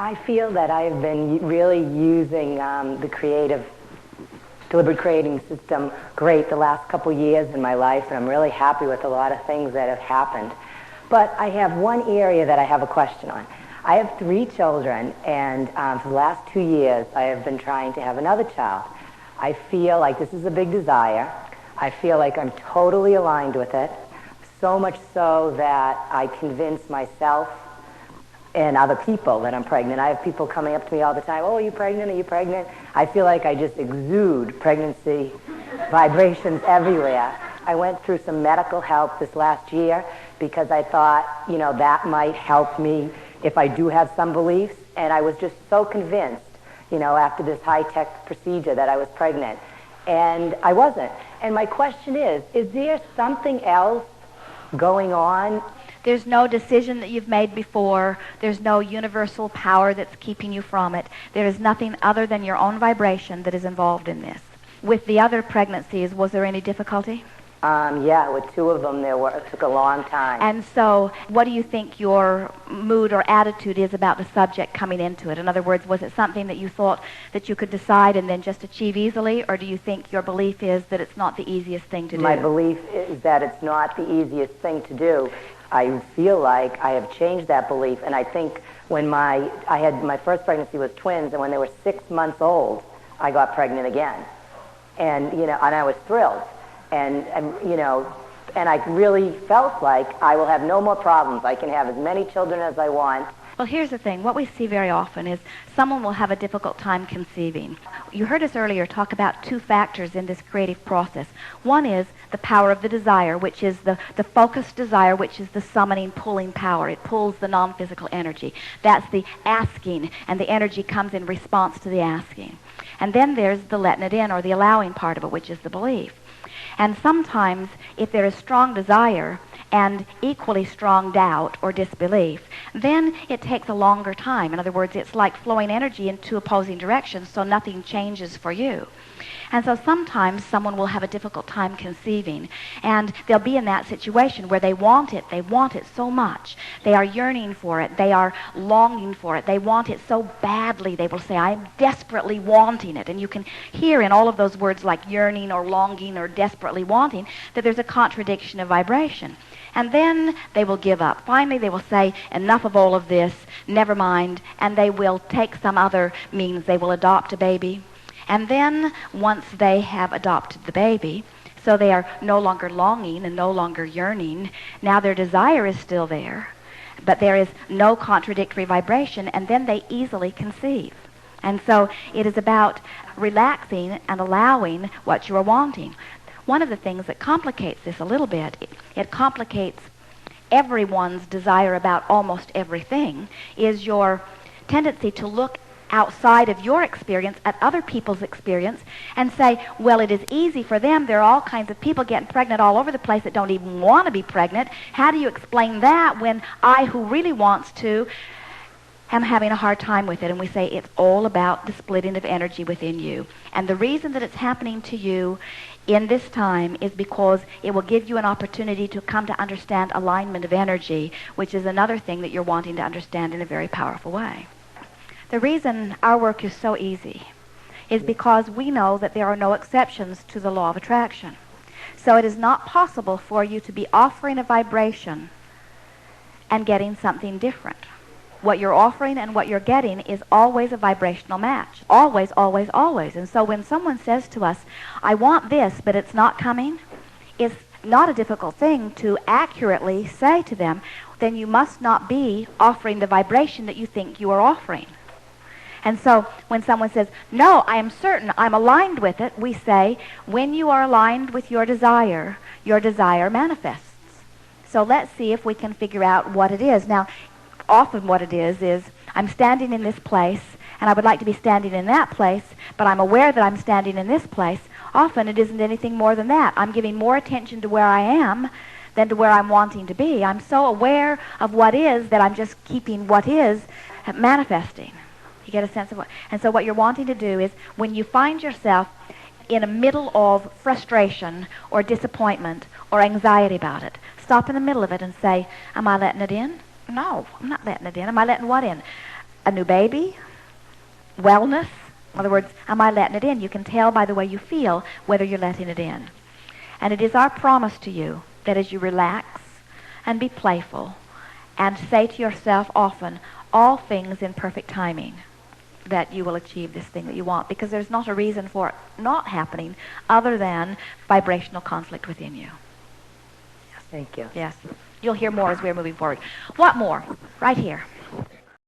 I feel that I have been really using the deliberate creating system great the last couple years in my life, and I'm really happy with a lot of things that have happened. But I have one area that I have a question on. I have 3 children, and for the last 2 years, I have been trying to have another child. I feel like this is a big desire. I feel like I'm totally aligned with it, so much so that I convince myself and other people that I'm pregnant. I have people coming up to me all the time, oh, are you pregnant? Are you pregnant? I feel like I just exude pregnancy vibrations everywhere. I went through some medical help this last year because I thought, that might help me if I do have some beliefs. And I was just so convinced, after this high-tech procedure that I was pregnant. And I wasn't. And my question is there something else going on? There's no decision that you've made before. There's no universal power that's keeping you from it. There is nothing other than your own vibration that is involved in this. With the other pregnancies, was there any difficulty? Yeah, with 2 of them, it took a long time. And so, what do you think your mood or attitude is about the subject coming into it? In other words, was it something that you thought that you could decide and then just achieve easily, or do you think your belief is that it's not the easiest thing to do? My belief is that it's not the easiest thing to do. I feel like I have changed that belief, and I think when my first pregnancy was twins, and when they were 6 months old, I got pregnant again, and and I was thrilled, and I really felt like I will have no more problems. I can have as many children as I want. Well, here's the thing. What we see very often is someone will have a difficult time conceiving. You heard us earlier talk about 2 factors in this creative process. One is the power of the desire, which is the focused desire, which is the summoning, pulling power. It pulls the non-physical energy. That's the asking, and the energy comes in response to the asking. And then there's the letting it in, or the allowing part of it, which is the belief. And sometimes, if there is strong desire and equally strong doubt or disbelief, then it takes a longer time. In other words, it's like flowing energy in 2 opposing directions, so nothing changes for you. And so sometimes someone will have a difficult time conceiving, and they'll be in that situation where they want it so much. They are yearning for it. They are longing for it. They want it so badly, they will say, I'm desperately wanting it. And you can hear in all of those words like yearning or longing or desperately wanting that there's a contradiction of vibration. And then they will give up. Finally, they will say, enough of all of this, never mind, and they will take some other means. They will adopt a baby. And then, once they have adopted the baby, so they are no longer longing and no longer yearning, now their desire is still there, but there is no contradictory vibration, and then they easily conceive. And so it is about relaxing and allowing what you are wanting. One of the things that complicates this a little bit, it complicates everyone's desire about almost everything, is your tendency to look outside of your experience at other people's experience and say, well, it is easy for them. There are all kinds of people getting pregnant all over the place that don't even want to be pregnant. How do you explain that when I, who really wants to, am having a hard time with it? And we say it's all about the splitting of energy within you. And the reason that it's happening to you in this time is because it will give you an opportunity to come to understand alignment of energy, which is another thing that you're wanting to understand in a very powerful way. The reason our work is so easy is because we know that there are no exceptions to the law of attraction. So it is not possible for you to be offering a vibration and getting something different. What you're offering and what you're getting is always a vibrational match. Always, always, always. And so when someone says to us, I want this, but it's not coming, it's not a difficult thing to accurately say to them, then you must not be offering the vibration that you think you are offering. And so when someone says, no, I am certain, I'm aligned with it, we say, when you are aligned with your desire manifests. So let's see if we can figure out what it is. Now, often what it is I'm standing in this place, and I would like to be standing in that place, but I'm aware that I'm standing in this place. Often it isn't anything more than that. I'm giving more attention to where I am than to where I'm wanting to be. I'm so aware of what is that I'm just keeping what is manifesting. You get a sense of what? And so what you're wanting to do is when you find yourself in the middle of frustration or disappointment or anxiety about it, stop in the middle of it and say, am I letting it in? No, I'm not letting it in. Am I letting what in? a new baby, wellness. In other words, am I letting it in? You can tell by the way you feel whether you're letting it in. And it is our promise to you that as you relax and be playful and say to yourself often, all things in perfect timing, that you will achieve this thing that you want, because there's not a reason for it not happening other than vibrational conflict within you. Thank you. Yes. You'll hear more as we're moving forward. What more? Right here.